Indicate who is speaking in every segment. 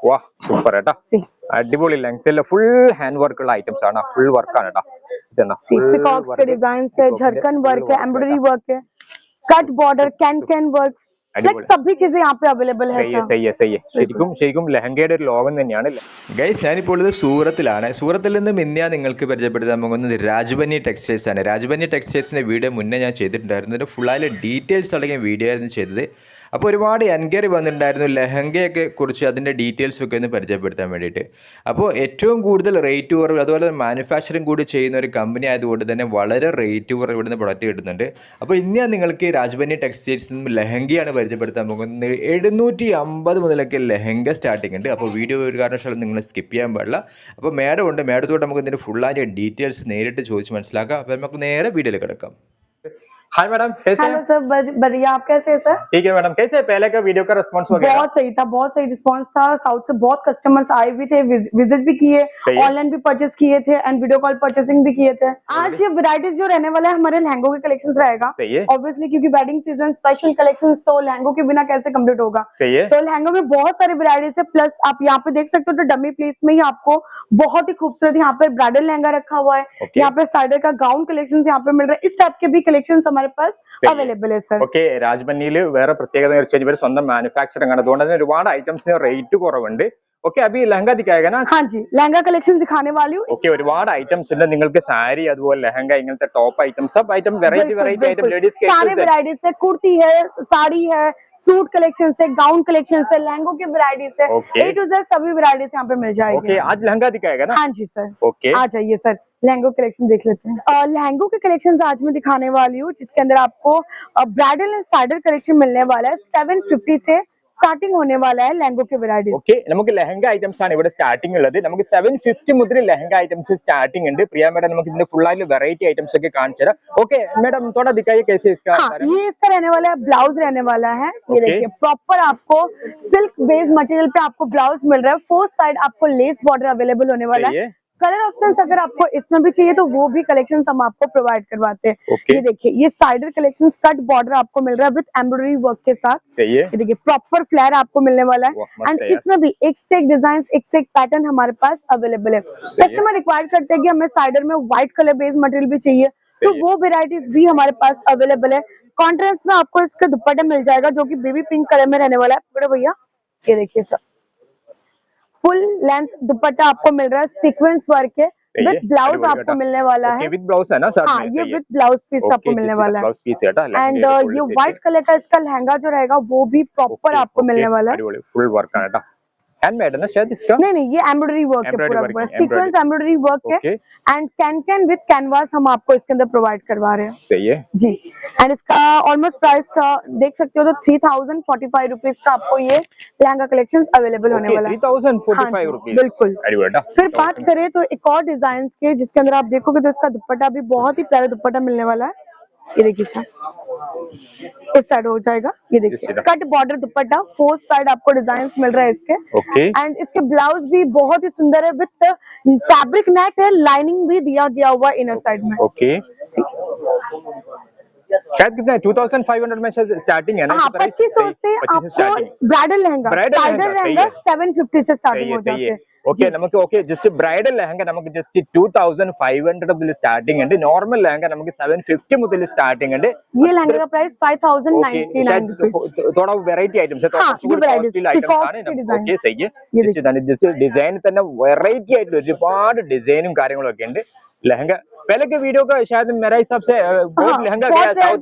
Speaker 1: वाह सूपर है अടിപൊളി length full hand work ഉള്ള ഐറ്റംസ് ആണ് ഫുൾ വർക്ക് ആണ്
Speaker 2: पीकॉक्स के डिजाइन है, झरकन वर्क है, एम्ब्रॉयडरी वर्क है, कट बॉर्डर, कैन वर्क, सभी चीजें यहाँ पे अवेलेबल है।
Speaker 1: ശരിക്കും ലെഹങ്കയുടെ ഒരു ലോകം തന്നെയാണ് ഗൈസ്. ഞാനിപ്പോൾ ഉള്ളത് സൂറത്തിലാണ്. സൂറത്തിൽ നിന്ന് മിന്നിയ നിങ്ങൾക്ക് പരിചയപ്പെടുത്താൻ പോകുന്നത് രാജ്ബന്നി ടെക്സ്റ്റൈൽസ് ആണ്. രാജ്ബന്നി ടെക്സ്റ്റൈൽസിന്റെ വീഡിയോ മുന്നേ ഞാൻ ചെയ്തിട്ടുണ്ടായിരുന്നു. ഫുള്ളായി ഡീറ്റെയിൽസ് അടങ്ങിയ വീഡിയോ ആയിരുന്നു ചെയ്തത്. അപ്പോൾ ഒരുപാട് എൻക്വയറി വന്നിട്ടുണ്ടായിരുന്നു ലെഹങ്കയൊക്കെ കുറിച്ച്, അതിൻ്റെ ഡീറ്റെയിൽസ് ഒക്കെ ഒന്ന് പരിചയപ്പെടുത്താൻ വേണ്ടിയിട്ട്. അപ്പോൾ ഏറ്റവും കൂടുതൽ റേറ്റ് കുറവ്, അതുപോലെ മാനുഫാക്ചറിങ് കൂടി ചെയ്യുന്ന ഒരു കമ്പനി ആയതുകൊണ്ട് തന്നെ വളരെ റേറ്റ് കുറവ് ഇവിടുന്ന് പ്രൊഡക്റ്റ് കിട്ടുന്നുണ്ട്. അപ്പോൾ ഇന്ന് ഞാൻ നിങ്ങൾക്ക് രാജ്ബന്നി ടെക്സ്റ്റൈൽസിൽ നിന്നും ലെഹങ്കയാണ് പരിചയപ്പെടുത്താൻ പോകുന്നത്. 750 മുതലൊക്കെ ലെഹങ്ക സ്റ്റാർട്ടിംഗ് ഉണ്ട്. അപ്പോൾ വീഡിയോ ഒരു കാരണവശാലും നിങ്ങൾ സ്കിപ്പ് ചെയ്യാൻ പാടില്ല. അപ്പോൾ മേഡമുണ്ട്, മേഡത്തോട്ട് നമുക്ക് ഇതിൻ്റെ ഫുള്ളായ ഡീറ്റെയിൽസ് നേരിട്ട് ചോദിച്ച് മനസ്സിലാക്കാം. അപ്പോൾ നമുക്ക് നേരെ വീഡിയോയിൽ കിടക്കാം. हाय मैडम, कैसे
Speaker 2: हेलो सर, बढ़िया, आप कैसे हैं सर?
Speaker 1: ठीक है मैडम, कैसे पहले का वीडियो का रिस्पांस वगैरह?
Speaker 2: बहुत सही रिस्पांस था। साउथ से बहुत कस्टमर्स आए भी थे, विजिट भी किए, ऑनलाइन भी परचेस किए थे एंड वीडियो कॉल परचेसिंग भी किए थे। आज ये वैरायटीज जो रहने वाला है हमारे लहंगों के कलेक्शंस रहेगा ऑब्वियसली, क्योंकि वेडिंग सीजन स्पेशल कलेक्शंस, तो लहंगों के बिना कैसे कंप्लीट होगा। तो लहंगों में बहुत सारे वैरायटीज है। प्लस आप यहाँ पे देख सकते हो, तो डमी पीस में ही आपको बहुत ही खूबसूरत यहाँ पे ब्राइडल लहंगा रखा हुआ है। यहाँ पे साइडर का गाउन कलेक्शन यहाँ पे मिल रहा है। इस टाइप के भी कलेक्शन हमारे पास അവൈലബിൾ है सर.
Speaker 1: ഓക്കെ, രാജ്ബന്നിയിൽ വേറെ പ്രത്യേകത എന്ന് വെച്ചാൽ ഇവർ സ്വന്തം മാനുഫാക്ചറിംഗ് ആണ്. അതുകൊണ്ട് തന്നെ ഒരുപാട് ഐറ്റംസിന് റേറ്റ് കുറവുണ്ട്. ഓക്കെ, അപ്പൊ ഈ ലഹങ്ക ദിക്കായേगा ना?
Speaker 2: हाँ जी, लहंगा कलेक्शन दिखाने वाली हूँ.
Speaker 1: ഓക്കെ, ഒരുപാട് ഐറ്റംസ് ഉണ്ട്. നിങ്ങൾക്ക് സാരി, അതുപോലെ ലഹങ്ക, ഇങ്ങനത്തെ ടോപ്പ് ഐറ്റംസ്, सब ഐറ്റം വെറൈറ്റി ഐറ്റം ലേഡീസ് के
Speaker 2: सारे वैरायटीज है. कुर्ती है, साड़ी है, सूट कलेक्शन से, गाउन कलेक्शन से, लहंगों की वैरायटीज है, A to Z सभी वैरायटीज यहाँ पे मिल जाएगी.
Speaker 1: ओके, आज लहंगा दिखाएगा ना?
Speaker 2: हाँ जी सर.
Speaker 1: ओके,
Speaker 2: आ जाइए सर, लहंगों कलेक्शन देख लेते हैं. लहंगों के कलेक्शन आज मैं दिखाने वाली हूँ, जिसके अंदर आपको ब्राइडल एंड साइडर कलेक्शन मिलने वाला है. 750 से സ്റ്റാർട്ടിംഗ് होने वाला है लहंगों के वैरायटीज.
Speaker 1: ഓക്കെ, നമുക്ക് ലഹങ്ക ഐറ്റംസ് ആണ് ഇവിടെ സ്റ്റാർട്ടിംഗ് ഉള്ളത്. നമുക്ക് 750 മുതൽ ലഹങ്ക ഐറ്റംസ് സ്റ്റാർട്ടിംഗ് ഉണ്ട്. പ്രിയ मैडम നമുക്ക് ഇതിന്റെ ഫുൾ ആയിട്ട് വെറൈറ്റി ഐറ്റംസ് ഒക്കെ കാണിച്ചു തരാം. ओके मैडम, थोड़ा दिखाइए कैसे इसका.
Speaker 2: ये इसका रहने वाला है, ब्लाउज रहने वाला है. ये देखिए, प्रॉपर आपको सिल्क बेस्ड मटेरियल पे आपको ब्लाउज मिल रहा है. 4 साइड आपको लेस बॉर्डर अवेलेबल होने वाला है. कलर ऑप्शंस अगर आपको इसमें भी चाहिए तो वो भी कलेक्शन हम आपको प्रोवाइड करवाते हैं. ये देखिए, ये साइडर कलेक्शन कट बॉर्डर आपको मिल रहा है विद एम्ब्रॉयडरी वर्क के साथ. ये देखिए, प्रॉपर फ्लेयर आपको मिलने वाला है. एंड इसमें भी एक से एक डिजाइन, एक से एक पैटर्न हमारे पास अवेलेबल है. कस्टमर रिक्वायर करते हैं कि हमें साइडर में व्हाइट कलर बेस्ड मटेरियल भी चाहिए, तो वो वेराइटीज भी हमारे पास अवेलेबल है. कॉन्ट्रास्ट में आपको इसका दुपट्टा मिल जाएगा, जो कि बेबी पिंक कलर में रहने वाला है. पकड़ो भैया, ये देखिए सर, फुल लेंथ दुपट्टा आपको मिल रहा है, सीक्वेंस वर्क है, विद ब्लाउज आपको मिलने वाला है.
Speaker 1: विद ब्लाउज है ना सर?
Speaker 2: हाँ, ये विद ब्लाउज पीस आपको मिलने वाला है. एंड ये व्हाइट कलर का इसका लहंगा जो रहेगा वो भी प्रॉपर आपको मिलने वाला है.
Speaker 1: फुल वर्क है, हैंडमेड है ना शायद इसका?
Speaker 2: नहीं, ये एम्ब्रॉयडरी वर्क है, पूरा सीक्वेंस एम्ब्रॉयडरी वर्क है. एंड कैन विद कैनवास हम आपको इसके अंदर प्रोवाइड करवा रहे हैं. सही है जी. एंड इसका ऑलमोस्ट प्राइस देख सकते हो, तो 3045 रुपीज का आपको ये लहंगा कलेक्शन अवेलेबल होने वाला है.
Speaker 1: 3045 रुपीज,
Speaker 2: बिल्कुल. फिर बात करें तो एक और डिजाइन के, जिसके अंदर आप देखोगे तो इसका दुपट्टा भी बहुत ही प्यारा दुपट्टा मिलने वाला है. ये देखिए सर, इस साइड हो जाएगा. ये देखिए, कट बॉर्डर दुपट्टा, 4 साइड आपको डिजाइन मिल रहा है इसके. एंड इसके ब्लाउज भी बहुत ही सुंदर है, विद फैब्रिक नेट है, लाइनिंग भी दिया गया हुआ इनर साइड में.
Speaker 1: ओके, शायद कितना है? 2500 में स्टार्टिंग है ना?
Speaker 2: हाँ, 2500 से आपको ब्राइडल लहंगा, साइडर लहंगा 750 से स्टार्टिंग हो जाते हैं.
Speaker 1: ഓക്കെ, നമുക്ക് ഓക്കെ ജസ്റ്റ് ബ്രൈഡൽ ലെഹങ്ക നമുക്ക് ജസ്റ്റ് 2500 മുതൽ സ്റ്റാർട്ടിംഗ് ഉണ്ട്. നോർമൽ ലെഹങ്ക നമുക്ക് 750 മുതൽ സ്റ്റാർട്ടിംഗ് ഉണ്ട്.
Speaker 2: ये लहंगे का प्राइस 5099
Speaker 1: थोड़ा वेराइटी आइटम्स है, ഓക്കെ സഹി है. ജസ്റ്റ് ഡിസൈൻ തന്നെ വെറൈറ്റി ആയിട്ട് ഒരുപാട് ഡിസൈനും കാര്യങ്ങളും ഒക്കെ ഉണ്ട്. लहंगा पहले के वीडियो का शायद मेरा हिसाब से बहुत लहंगा गया साउथ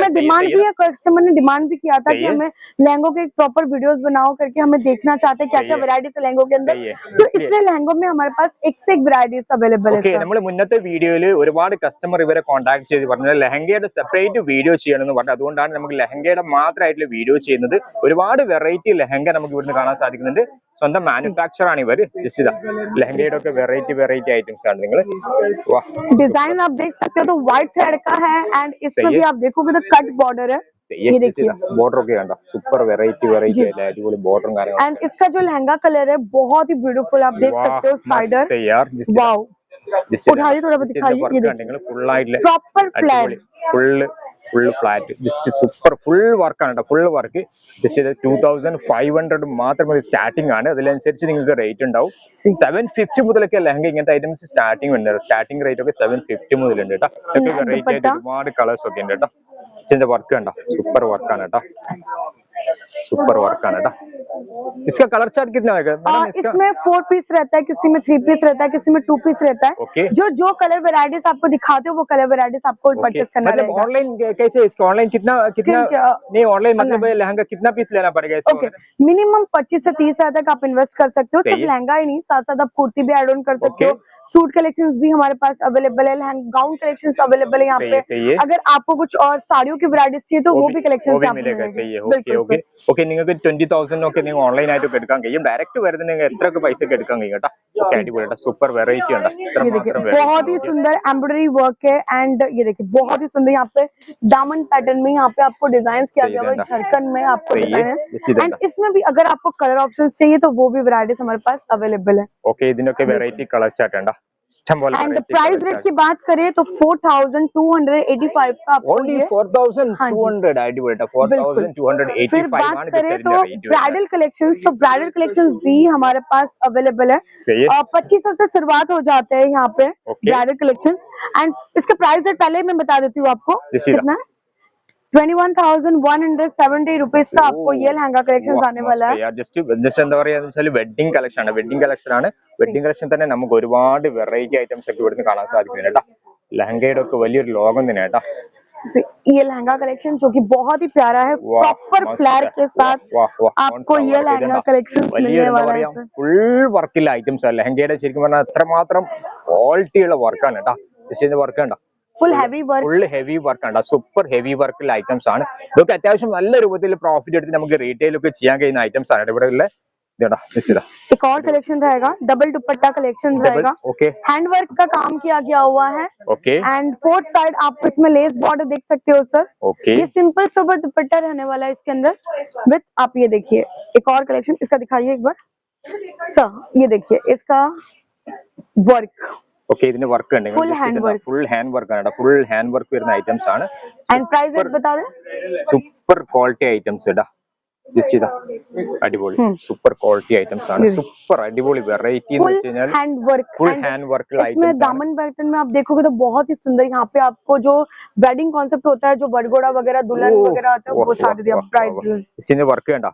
Speaker 1: में
Speaker 2: डिमांड भी है. कस्टमर ने डिमांड भी किया था कि हमें लहंगों के प्रॉपर वीडियोस बनाओ करके, हमें देखना चाहते हैं क्या क्या वैरायटीज है लहंगों के अंदर. तो इसलिए लहंगों में हमारे पास एक से एक वैरायटीज अवेलेबल है.
Speaker 1: നമ്മൾ മുന്നത്തെ വീഡിയോയിൽ ഒരുപാട് കസ്റ്റമർ ഇവരെ കോൺടാക്ട് ചെയ്ത് പറഞ്ഞത് ലഹങ്കയുടെ സെപ്പറേറ്റ് വീഡിയോ ചെയ്യണമെന്ന് പറഞ്ഞു. അതുകൊണ്ടാണ് നമുക്ക് ലഹങ്കയുടെ മാത്രമായിട്ടുള്ള വീഡിയോ ചെയ്യുന്നത്. ഒരുപാട് വെറൈറ്റി ലഹങ്ക നമുക്ക് ഇവിടുന്ന് കാണാൻ സാധിക്കുന്നുണ്ട്. സ്വന്തം മാനുഫാക്ചർ ആണ് ഇവര്. ജസ്റ്റ് ഇതാ ലഹങ്കയുടെ ഒക്കെ വെറൈറ്റി ഐറ്റംസ് ആണ്. നിങ്ങൾ
Speaker 2: डिजाइन आप देख सकते हो, तो व्हाइट थ्रेड का है. एंड इसमें भी आप देखोगे तो कट बॉर्डर है. ये देखिए,
Speaker 1: बॉर्डर ഒക്കെ കണ്ടോ, സൂപ്പർ വെറൈറ്റി है, अजीब बॉर्डर കാര്യങ്ങളും.
Speaker 2: एंड इसका जो लहंगा कलर है बहुत ही ब्यूटीफुल, आप देख सकते हो. साइडर, वाओ, उठाइए थोड़ा दिखाइए. ये देखिए, proper flat,
Speaker 1: full full flat just super full വർക്കാണ് കേട്ടോ. ഫുൾ വർക്ക് ജസ്റ്റ് 2500 മാത്രം സ്റ്റാർട്ടിംഗ് ആണ്. അതിനനുസരിച്ച് നിങ്ങൾക്ക് റേറ്റ് ഉണ്ടാവും. 750 മുതലൊക്കെ ലെഹങ്ക ഇങ്ങനത്തെ ഐറ്റംസ് സ്റ്റാർട്ടിംഗ് ഉണ്ട്. സ്റ്റാർട്ടിംഗ് റേറ്റ് ഒക്കെ 750 മുതലുണ്ട് കേട്ടോ. ഇതൊക്കെ വെറൈറ്റി ആയിട്ട് ഒരുപാട് കളേഴ്സ് ഒക്കെ ഉണ്ട് കേട്ടോ. ഇതിന്റെ വർക്ക് കണ്ടോ, സൂപ്പർ വർക്കാണ് കേട്ടോ. सुपर वर्क है ना। इसका कलर चार्ट कितना है?
Speaker 2: इसमें 4 पीस रहता है, किसी में 3 पीस रहता है, किसी में 2 पीस रहता है।
Speaker 1: ओके।
Speaker 2: जो कलर वेराइटीज आपको दिखाते हो वो कलर वेराइटीज आपको परचेस करना
Speaker 1: मतलब ऑनलाइन कैसे? इसका ऑनलाइन कितना नहीं ऑनलाइन मतलब लहंगा कितना पीस लेना पड़ेगा?
Speaker 2: ओके, मिनिमम 25 से 30 हजार तक आप इन्वेस्ट कर सकते हो। सिर्फ लहंगा ही नहीं, साथ साथ आप कुर्ती भी एड ऑन कर सकते हो। सूट कलेक्शंस भी हमारे पास अवेलेबल है, गाउन कलेक्शंस अवेलेबल है यहाँ पे। अगर आपको कुछ और साड़ियों की वैरायटीज चाहिए तो वो भी कलेक्शन
Speaker 1: मिलेगा। ओके, നിങ്ങൾക്ക് 20,000 ഒക്കെ നിങ്ങൾ ഓൺലൈൻ ആയിട്ട് എടുക്കാൻ കഴിയും. ഡയറക്റ്റ് വരുന്നത് എത്രയൊക്കെ പൈസ എടുക്കാൻ കഴിയും കേട്ടോ. ഓക്കെ, അടിപൊളിയായിട്ട് സൂപ്പർ വെറൈറ്റി ഉണ്ട്.
Speaker 2: बहुत ही सुंदर एम्ब्रॉयडरी वर्क है एंड ये देखिए बहुत ही सुंदर यहाँ पे दामन पैटर्न में यहाँ पे आपको डिजाइन किया गया है, झरकन में आपको डिजाइन है। एंड इसमें भी अगर आपको कलर ऑप्शंस चाहिए तो वो भी वैरायटीज हमारे पास अवेलेबल है।
Speaker 1: ओके, ഇതിനൊക്കെ വെറൈറ്റി കളർ ചാർട്ട് ഉണ്ട്.
Speaker 2: एंड प्राइस रेट की बात करें तो 4,285 का आपको ये
Speaker 1: 4,200 अടിപൊളിയാ 4,285
Speaker 2: फिर बात करें तो ब्राइडल कलेक्शंस, तो ब्राइडल कलेक्शंस भी हमारे पास अवेलेबल है। 2500 से शुरुआत हो जाते हैं यहाँ पे ब्राइडल कलेक्शंस। एंड इसका प्राइस रेट पहले मैं बता देती हूँ आपको कितना है। 21,170 रुपीज का आपको ये लहंगा कलेक्शन आने वाला है।
Speaker 1: जस्ट എന്താ പറയാ വെഡിങ് കളക്ഷൻ ആണ്. വെഡിങ് കളക്ഷൻ ആണ്. വെഡിങ് കളക്ഷൻ തന്നെ നമുക്ക് ഒരുപാട് വെറൈറ്റി ഐറ്റംസ് ഒക്കെ ഇവിടുന്ന് കാണാൻ സാധിക്കും കേട്ടോ. ലഹങ്കയുടെ ഒക്കെ വലിയൊരു ലോകം തന്നെ കേട്ടോ.
Speaker 2: ये लहंगा कलेक्शन जो कि बहुत ही प्यारा है, प्रॉपर फ्लेयर के साथ आपको ये लहंगा कलेक्शन मिलने वाला है।
Speaker 1: ഫുൾ വർക്കിലെ ഐറ്റംസ് ആണ്. ലഹങ്കയുടെ ശരിക്കും പറഞ്ഞാൽ അത്രമാത്രം ക്വാളിറ്റി ഉള്ള വർക്കാണ് കേട്ടോ. ഇതിന്റെ വർക്ക് കണ്ടോ,
Speaker 2: ഫുൾ ഹെവി വർക്ക്
Speaker 1: ആണ്. സൂപ്പർ ഹെവി വർക്കുള്ള ഐറ്റംസ് ആണ്. ഇതൊക്കെ അത്യാവശ്യം നല്ല രൂപത്തിൽ പ്രോഫിറ്റ് എടുത്ത് നമുക്ക് റീറ്റെയിൽ ഒക്കെ ചെയ്യാൻ കഴിയുന്ന ഐറ്റംസ് ആണ് ഇവിടെ ഉള്ള.
Speaker 2: एक और कलेक्शन रहेगा, डबल दुपट्टा कलेक्शन रहेगा। हैंड वर्क का काम किया गया हुआ है। एंड फोर्थ साइड आप इसमें लेस बॉर्डर देख सकते हो सर। ये सिंपल सोबर दुपट्टा रहने वाला है इसके अंदर विथ, आप ये देखिए एक और कलेक्शन इसका दिखाइए एक बार सर। ये देखिए इसका वर्क,
Speaker 1: ഓക്കെ, ഇതിന്റെ വർക്ക് ഉണ്ട്.
Speaker 2: ഫുൾ ഹാൻഡ്
Speaker 1: വർക്ക് ആണ്. ഫുൾ ഹാൻഡ് വർക്ക് വരുന്ന ഐറ്റംസ് ആണ്.
Speaker 2: एंड प्राइस रेट बता दें।
Speaker 1: സൂപ്പർ ക്വാളിറ്റി ഐറ്റംസ് ഇടാ. അടിപൊളി സൂപ്പർ ക്വാളിറ്റി ഐറ്റംസ് ആണ്. സൂപ്പർ അടിപൊളി വെറൈറ്റി എന്ന് വെച്ച് കഴിഞ്ഞാൽ फुल हैंड वर्क
Speaker 2: इसमें दामन पैटर्न में आप देखोगे तो बहुत ही सुंदर यहाँ पे आपको जो वेडिंग कॉन्सेप्ट होता है, जो बड़गोड़ा वगैरह दुल्हन वगैरह आता है वो साथ दिया ब्राइडल।
Speaker 1: ഇതിന്റെ വർക്ക് കണ്ട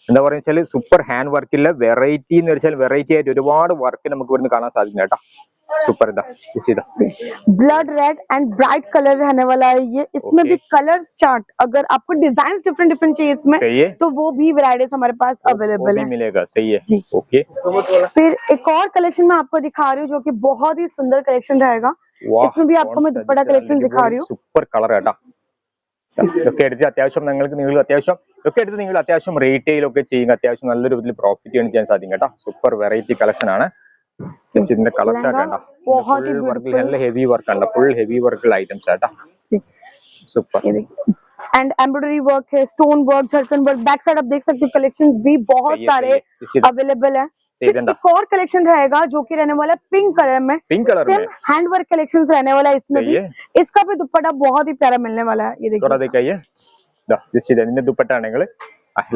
Speaker 1: എന്താ പറയുക സൂപ്പർ ഹാൻഡ് വർക്കിലെ വെറൈറ്റി എന്ന് വെച്ചാൽ വെറൈറ്റി ആയിട്ട് ഒരുപാട് വർക്ക് നമുക്ക് ഇവിടുന്ന് കാണാൻ സാധിക്കും കേട്ടോ. Super
Speaker 2: blood red and bright colour रहने वाला है ये। इसमें भी कलर चार्ट, अगर आपको डिजाइन डिफरेंट चाहिए इसमें तो वो भी वैरायटीज हमारे पास अवेलेबल है,
Speaker 1: मिलेगा। सही है जी। ओके,
Speaker 2: फिर एक और कलेक्शन मैं आपको दिखा रही हूँ जो कि बहुत ही सुंदर कलेक्शन रहेगा। इसमें भी आपको मैं दुपट्टा कलेक्शन दिखा रही हूँ।
Speaker 1: സൂപ്പർ കളർ കേട്ടോ. ഇതൊക്കെ എടുത്ത് അത്യാവശ്യം നിങ്ങൾ അത്യാവശ്യം റീറ്റെയിൽ ഒക്കെ ചെയ്യുക. അത്യാവശ്യം നല്ല രൂപത്തിൽ പ്രോഫിറ്റ് ചെയ്യാൻ സാധിക്കും കേട്ടോ. സൂപ്പർ വെറൈറ്റി കളക്ഷൻ ആണ്. ഇതിന്റെ കളർ ചാർട്ട് കണ്ടോ, നല്ല ഹെവി വർക്ക് ആണ്. ഫുൾ ഹെവി വർക്കുള്ള ഐറ്റംസ് ആട്ടോ. സൂപ്പർ
Speaker 2: एंड एम्ब्रॉयडरी वर्क है, stone work, zircon work. Back side आप देख सकते हो कलेक्शन भी बहुत सारे अवेलेबल है। एक और कलेक्शन रहेगा जो कि रहने वाला है पिंक कलर में। हैंड वर्क कलेक्शन रहने वाला है इसमें भी। इसका भी दुपट्टा बहुत ही प्यारा मिलने वाला है। ये देखिए
Speaker 1: ഇതിന്റെ ദുപ്പട്ട ആണെങ്കിൽ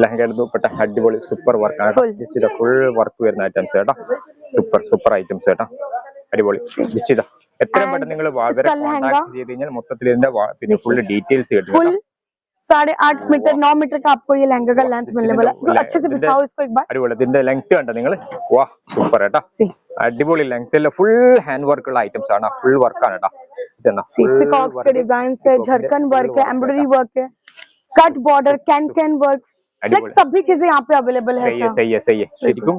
Speaker 1: ലഹങ്കയുടെ ദുപ്പട്ട അടിപൊളി സൂപ്പർ വർക്ക് ആണ്. ഫുൾ വർക്ക് വരുന്ന ഐറ്റംസ് കേട്ടോ. സൂപ്പർ ഐറ്റംസ് കേട്ടോ. അടിപൊളി. എത്രയും പെട്ടെന്ന് നിങ്ങൾ കോൺടാക്ട് ചെയ്ത് കഴിഞ്ഞാൽ മൊത്തത്തിൽ ഇതിന്റെ പിന്നെ ഫുൾ ഡീറ്റെയിൽസ് കിട്ടും.
Speaker 2: 8.5 मीटर 9 मीटर का आपको ये लहंगा का लेंथ मिलने वाला है। अच्छे से दिखाओ इसको एक बार।
Speaker 1: അടിപൊളി. ഇതിന്റെ ലെങ്ത് കണ്ടോ നിങ്ങൾ? വാ സൂപ്പർ കേട്ടോ. അടിപൊളി ലെങ്ത് ഉള്ള ഫുൾ ഹാൻഡ് വർക്ക് ഉള്ള ഐറ്റംസ് ആണ്. ഫുൾ വർക്ക് ആണ് കേട്ടോ.
Speaker 2: पीकॉक्स के डिजाइन है, झरकन वर्क है, एम्ब्रॉयडरी वर्क है, कट बॉर्डर, कैन वर्क्स, सभी चीजें यहाँ पे अवेलेबल है।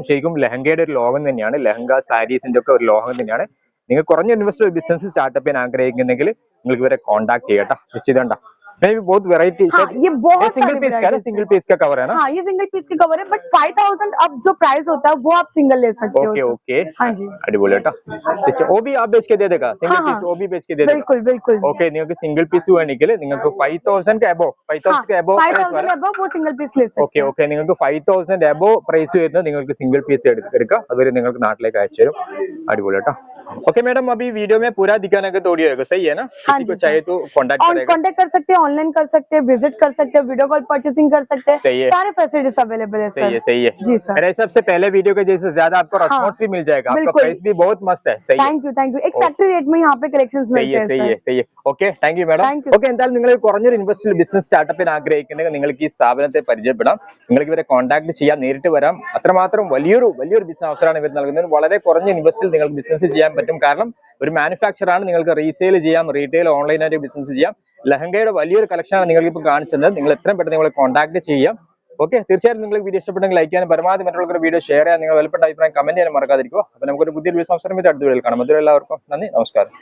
Speaker 1: ശരിക്കും ലഹങ്കയുടെ ഒരു ലോകം തന്നെയാണ്. ലഹങ്ക സാരീസിന്റെ ഒക്കെ ഒരു ലോകം തന്നെയാണ്. നിങ്ങൾ കുറഞ്ഞ ഇൻവെസ്റ്റ് ബിസിനസ് സ്റ്റാർട്ടപ്പ് ചെയ്യാൻ ആഗ്രഹിക്കുന്നെങ്കിൽ നിങ്ങൾക്ക് ഇവരെ കോൺടാക്ട് ചെയ്യട്ടോ. നിശ്ചിതണ്ട बहुत वेराइटी।
Speaker 2: ये बहुत
Speaker 1: सिंगल पीस का कवर है ना?
Speaker 2: हाँ, ये सिंगल पीस का कवर है, बट 5,000 अब जो प्राइस होता है वो आप सिंगल ले सकते हो।
Speaker 1: ओके
Speaker 2: हाँ जी,
Speaker 1: अടിപൊളി കേട്ടോ. वो भी आप बेच के दे देगा सिंगल पीस, वो भी बेच के दे देगा।
Speaker 2: बिल्कुल।
Speaker 1: ओके, നിങ്ങൾക്ക് സിംഗിൾ പീസ് വേണമെങ്കിൽ നിങ്ങൾക്ക് 5,000 के above 5,000
Speaker 2: above वो सिंगल पीस ले सकते
Speaker 1: हो। ओके, നിങ്ങൾക്ക് 5,000 above പ്രൈസ് വരുന്നത് നിങ്ങൾക്ക് സിംഗിൾ പീസ് എടുക്കാം. അതുവരെ നിങ്ങൾക്ക് നാട്ടിലേക്ക് അയച്ചു തരും. അടിപൊളി കേട്ടോ. ओके मैडम, अभी वीडियो में पूरा दिखाने का थोड़ी होगा, सही है ना?
Speaker 2: हाँ
Speaker 1: किसी को
Speaker 2: जी,
Speaker 1: चाहिए तो कांटेक्ट
Speaker 2: और
Speaker 1: करेगा।
Speaker 2: कांटेक्ट कर सकते हैं, ऑनलाइन कर सकते हैं, विजिट कर सकते हैं, वीडियो कॉल परचेसिंग कर सकते हैं,
Speaker 1: सही है।
Speaker 2: सारे फैसिलिटीज अवेलेबल है
Speaker 1: सही
Speaker 2: सर।
Speaker 1: है, सही है।
Speaker 2: जी सर।
Speaker 1: मेरे हिसाब से पहले वीडियो के जैसे ज्यादा आपको
Speaker 2: हाँ,
Speaker 1: रिस्पॉन्स भी मिल जाएगा, आपका
Speaker 2: बिल्कुल।
Speaker 1: प्राइस भी बहुत मस्त है। सही है,
Speaker 2: थैंक यू एक
Speaker 1: ओ,
Speaker 2: फैक्ट्री रेट में यहाँ पे कलेक्शंस
Speaker 1: सही
Speaker 2: मिलते
Speaker 1: है,
Speaker 2: हैं
Speaker 1: सही
Speaker 2: सर।
Speaker 1: है, सही है. Okay, thank you madam.
Speaker 2: Thank you
Speaker 1: okay, എന്തായാലും നിങ്ങൾ കുറഞ്ഞൊരു ഇൻവെസ്റ്റിൽ ബിസിനസ് സ്റ്റാർട്ടപ്പിന് ആഗ്രഹിക്കുന്നെങ്കിൽ നിങ്ങൾക്ക് ഈ സ്ഥാപനത്തെ പരിചയപ്പെടാം. നിങ്ങൾക്ക് ഇവരെ കോൺടാക്ട് ചെയ്യാം, നേരിട്ട് വരാം. അത്രമാത്രം വലിയൊരു ബിസിനസ് അവസരമാണ് ഇവർ നൽകുന്നത്. വളരെ കുറഞ്ഞ ഇൻവെസ്റ്റിൽ നിങ്ങൾക്ക് ബിസിനസ് ചെയ്യാൻ പറ്റും. കാരണം ഒരു മാനുഫാക്ചർ ആണ്, നിങ്ങൾക്ക് റീസെയിൽ ചെയ്യാം, റീറ്റെയിൽ ഓൺലൈനായിട്ട് ബിസിനസ് ചെയ്യാം. ലഹങ്കയുടെ വലിയൊരു കളക്ഷനാണ് നിങ്ങൾക്ക് ഇപ്പോൾ കാണിച്ചത്. നിങ്ങൾ എത്രയും പെട്ടെന്ന് നിങ്ങളെ കോൺടാക്ട് ചെയ്യാം. ഓക്കെ, തീർച്ചയായിട്ടും നിങ്ങൾക്ക് വീഡിയോ ഇഷ്ടപ്പെട്ടെങ്കിൽ ലൈക്ക് ചെയ്യാനും പരമാവധി മറ്റുള്ളവർക്ക് വീഡിയോ ഷെയർ ചെയ്യാൻ, നിങ്ങൾ വിലപ്പെട്ട അഭിപ്രായം കമന്റ് ചെയ്യാനും മറക്കാതിരിക്കുക. അപ്പോൾ നമുക്കൊരു പുതിയൊരു ബിസിനസ് അവസരം അടുത്ത വീഡിയോയിൽ കാണാം. അതുവരെ എല്ലാവർക്കും നന്ദി, നമസ്കാരം.